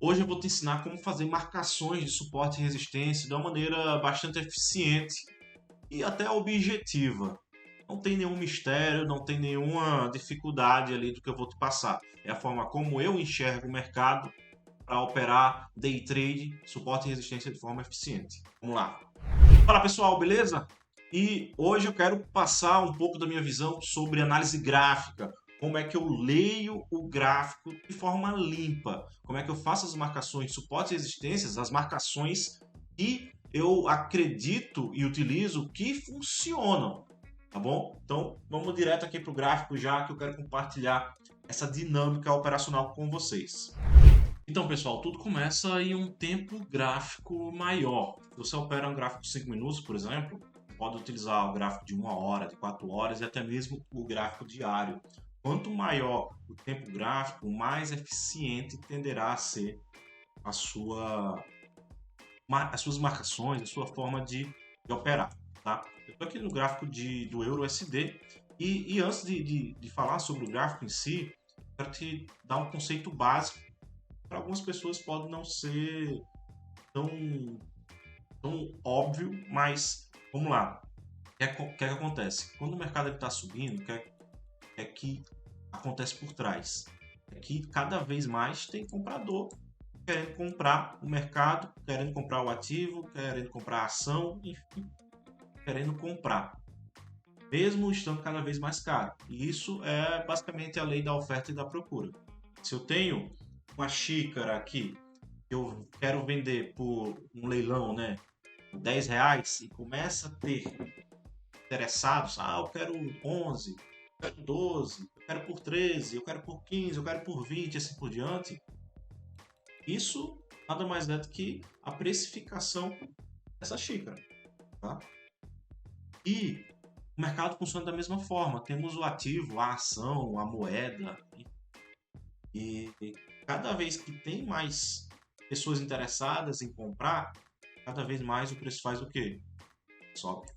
Hoje eu vou te ensinar como fazer marcações de suporte e resistência de uma maneira bastante eficiente e até objetiva. Não tem nenhum mistério, não tem nenhuma dificuldade ali do que eu vou te passar. É a forma como eu enxergo o mercado para operar day trade, suporte e resistência de forma eficiente. Vamos lá. Fala pessoal, beleza? E hoje eu quero passar um pouco da minha visão sobre análise gráfica, como é que eu leio o gráfico de forma limpa, como é que eu faço as marcações, suportes e resistências, as marcações que eu acredito e utilizo que funcionam, tá bom? Então vamos direto aqui para o gráfico já que eu quero compartilhar essa dinâmica operacional com vocês. Então, pessoal, tudo começa em um tempo gráfico maior. Se você opera um gráfico de 5 minutos, por exemplo, pode utilizar o gráfico de 1 hora, de 4 horas e até mesmo o gráfico diário. Quanto maior o tempo gráfico, mais eficiente tenderá a ser a as suas marcações, a sua forma de operar. Tá? Eu estou aqui no gráfico do Euro USD e antes de falar sobre o gráfico em si, quero te dar um conceito básico. Para algumas pessoas pode não ser tão, tão óbvio, mas vamos lá. O que acontece? Quando o mercado está subindo, o que acontece por trás? É que cada vez mais tem comprador querendo comprar o mercado, querendo comprar o ativo, querendo comprar a ação, enfim, querendo comprar, mesmo estando cada vez mais caro. E isso é basicamente a lei da oferta e da procura. Se eu tenho uma xícara aqui eu quero vender por um leilão, né, por R$ 10 e começa a ter interessados, eu quero 11, eu quero 12, eu quero por 13, eu quero por 15, eu quero por 20, assim por diante. Isso nada mais é do que a precificação dessa xícara, tá? E o mercado funciona da mesma forma. Temos o ativo, a ação, a moeda e cada vez que tem mais pessoas interessadas em comprar, cada vez mais o preço faz o quê? Sobe.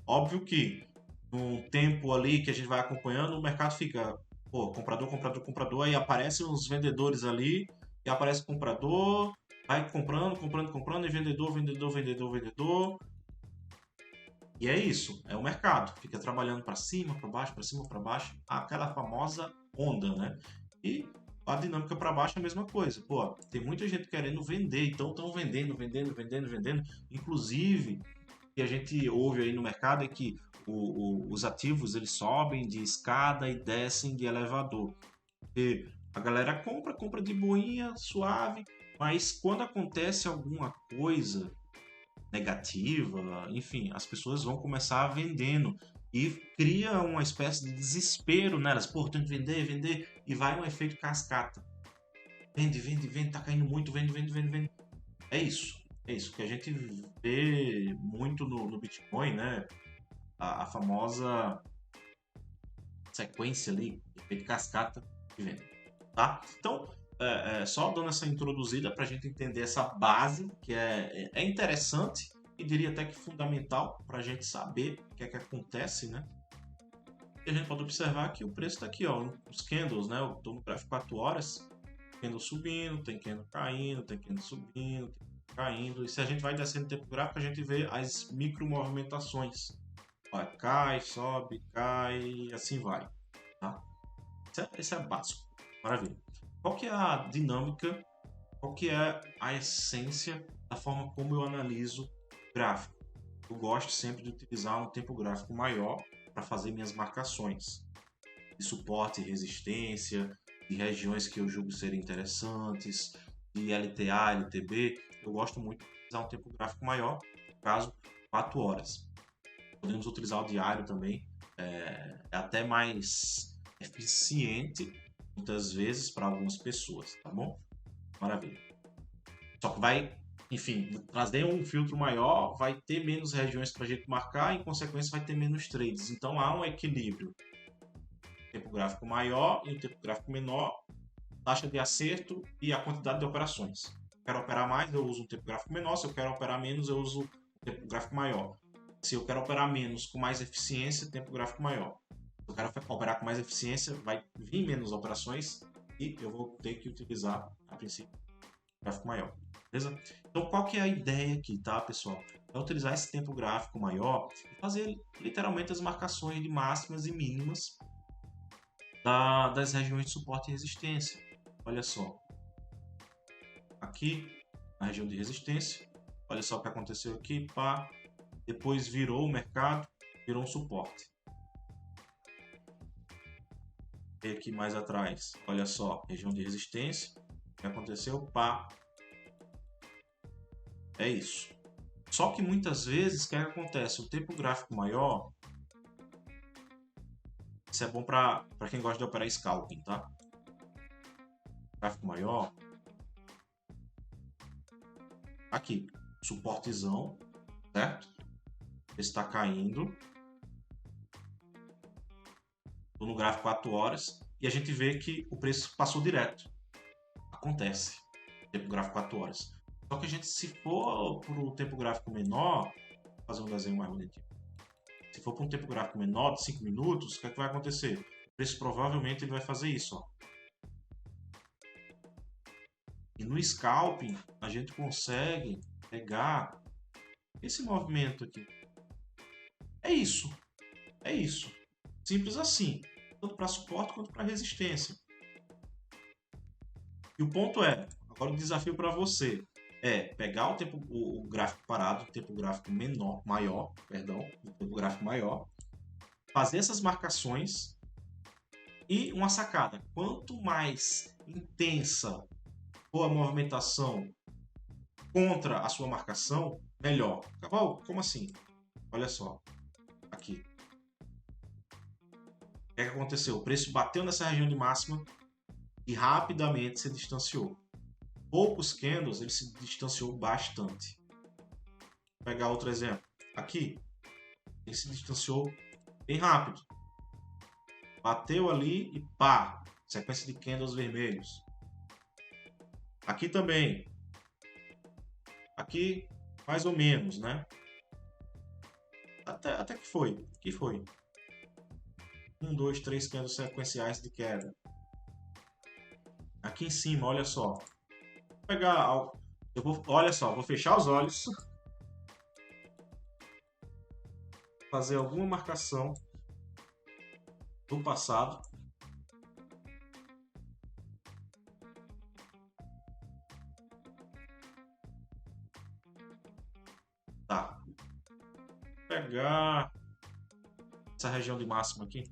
Óbvio que num tempo ali que a gente vai acompanhando, o mercado fica, pô, comprador, comprador, comprador, aí aparecem os vendedores ali, e aparece o comprador, vai comprando, comprando, comprando, e vendedor, vendedor, vendedor, vendedor. E é isso, é o mercado, fica trabalhando para cima, para baixo, para cima, para baixo, aquela famosa onda, né? E a dinâmica para baixo é a mesma coisa. Pô, tem muita gente querendo vender, então estão vendendo, vendendo, vendendo, vendendo. Inclusive, que a gente ouve aí no mercado é que os ativos eles sobem de escada e descem de elevador. E a galera compra, compra de boinha, suave, mas quando acontece alguma coisa negativa, enfim, as pessoas vão começar vendendo e cria uma espécie de desespero nelas. Pô, tem que vender, vender, e vai um efeito cascata. Vende, vende, vende, tá caindo muito, vende, vende, vende, vende. É isso. É isso que a gente vê muito no Bitcoin, né? A famosa sequência ali, efeito cascata de venda, tá? Então, só dando essa introduzida para a gente entender essa base, que é interessante e diria até que fundamental para a gente saber o que é que acontece, né? E a gente pode observar que o preço está aqui, ó, os candles, né? Eu estou no gráfico 4 horas, candle subindo, tem candle caindo, tem candle subindo, tem candle caindo. E se a gente vai descendo o tempo gráfico, a gente vê as micro movimentações. Vai, cai, sobe, cai, assim vai. Tá? Esse é básico. Maravilha. Qual que é a dinâmica, qual que é a essência da forma como eu analiso gráfico? Eu gosto sempre de utilizar um tempo gráfico maior para fazer minhas marcações de suporte e resistência, de regiões que eu julgo serem interessantes, de LTA, LTB. Eu gosto muito de utilizar um tempo gráfico maior, no caso, 4 horas. Podemos utilizar o diário também, é até mais eficiente, muitas vezes, para algumas pessoas, tá bom? Maravilha. Só que vai, enfim, trazer um filtro maior, vai ter menos regiões para a gente marcar, e, em consequência, vai ter menos trades. Então há um equilíbrio. Tempo gráfico maior e um tempo gráfico menor, taxa de acerto e a quantidade de operações. Se eu quero operar mais, eu uso um tempo gráfico menor. Se eu quero operar menos, eu uso um tempo gráfico maior. Se eu quero operar menos com mais eficiência, tempo gráfico maior. Se eu quero operar com mais eficiência, vai vir menos operações e eu vou ter que utilizar, a princípio, gráfico maior, beleza? Então, qual que é a ideia aqui, tá, pessoal? É utilizar esse tempo gráfico maior e fazer literalmente as marcações de máximas e mínimas das regiões de suporte e resistência. Olha só, aqui na região de resistência, olha só o que aconteceu aqui, pá, depois virou o mercado, virou um suporte. E aqui mais atrás, olha só, região de resistência, o que aconteceu, pá, é isso. Só que muitas vezes, o que acontece? O tempo gráfico maior, isso é bom para quem gosta de operar scalping, tá? Gráfico maior, aqui, suportezão, certo? Está caindo. Estou no gráfico 4 horas e a gente vê que o preço passou direto. Acontece, tempo gráfico 4 horas. Só que a gente, se for para o tempo gráfico menor, vou fazer um desenho mais bonitinho. Se for para um tempo gráfico menor, de 5 minutos, o que é que vai acontecer? O preço provavelmente ele vai fazer isso, ó. E no scalping, a gente consegue pegar esse movimento aqui. É isso. É isso. Simples assim. Tanto para suporte quanto para resistência. E o ponto é, agora o desafio para você é pegar o gráfico parado, o tempo gráfico maior, o tempo gráfico maior, fazer essas marcações e uma sacada. Quanto mais intensa for a movimentação contra a sua marcação, melhor. Caval, como assim? Olha só, aqui. O que é que aconteceu? O preço bateu nessa região de máxima e rapidamente se distanciou. Poucos candles ele se distanciou bastante. Vou pegar outro exemplo. Aqui, ele se distanciou bem rápido. Bateu ali e pá, sequência de candles vermelhos. Aqui também. Aqui, mais ou menos, né? Até que foi. Que foi? 1, 2, 3 candles sequenciais de queda. Aqui em cima, olha só. Vou pegar. Olha só, vou fechar os olhos. Fazer alguma marcação do passado. Tá. Vou pegar essa região de máxima aqui.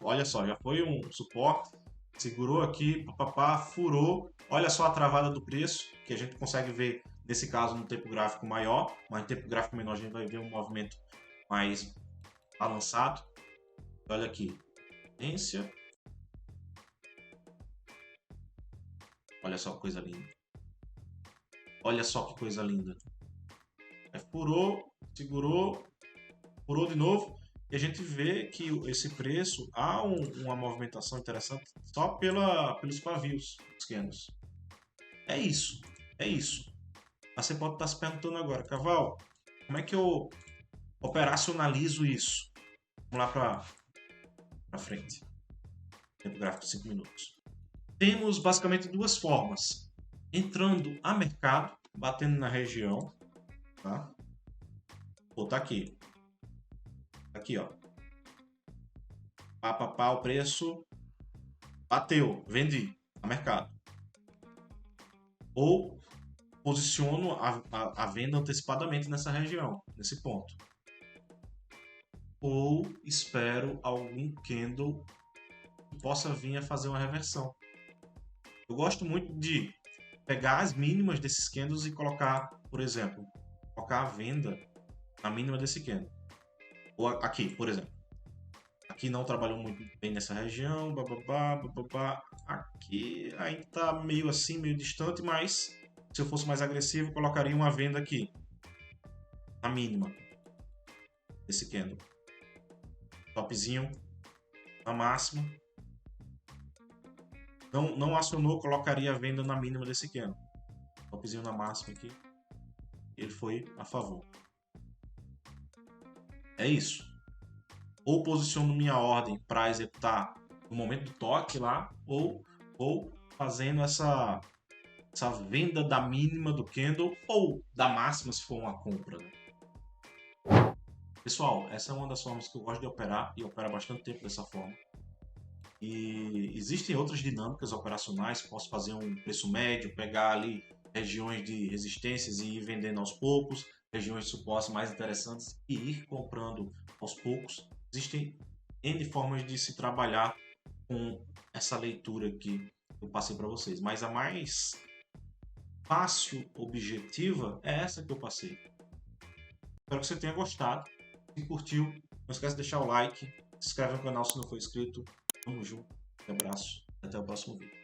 Olha só, já foi um suporte. Segurou aqui, papapá, furou. Olha só a travada do preço, que a gente consegue ver, nesse caso, no tempo gráfico maior. Mas no tempo gráfico menor a gente vai ver um movimento mais balançado. Olha aqui. Tendência. Olha só que coisa linda. Olha só que coisa linda. Aí furou, segurou, furou de novo. E a gente vê que esse preço há uma movimentação interessante só pelos pavios pequenos. É isso, é isso. Mas você pode estar se perguntando agora, Caval, como é que eu operacionalizo isso? Vamos lá para frente. Tempo gráfico de 5 minutos. Temos basicamente duas formas. Entrando a mercado, batendo na região, tá? Vou botar aqui. Aqui, ó. Pá, o preço bateu, vendi a mercado. Ou posiciono a venda antecipadamente nessa região, nesse ponto. Ou espero algum candle que possa vir a fazer uma reversão. Eu gosto muito de pegar as mínimas desses candles e colocar, por exemplo, colocar a venda na mínima desse candle. Ou aqui, por exemplo. Aqui não trabalhou muito bem nessa região, bababá. Aqui ainda está meio assim, meio distante, mas se eu fosse mais agressivo, colocaria uma venda aqui, na mínima, desse candle. Topzinho, na máxima. Não acionou, colocaria a venda na mínima desse candle. Topzinho na máxima aqui. Ele foi a favor. É isso. Ou posiciono minha ordem para executar no momento do toque lá, ou ou fazendo essa venda da mínima do candle ou da máxima se for uma compra, né? Pessoal, essa é uma das formas que eu gosto de operar e opero há bastante tempo dessa forma. E existem outras dinâmicas operacionais, posso fazer um preço médio, pegar ali regiões de resistências e ir vendendo aos poucos, regiões de suporte mais interessantes e ir comprando aos poucos. Existem N formas de se trabalhar com essa leitura que eu passei para vocês, mas a mais fácil, objetiva, é essa que eu passei. Espero que você tenha gostado. Se curtiu, não esquece de deixar o like, se inscreve no canal se não for inscrito. Tamo junto, um abraço, até o próximo vídeo.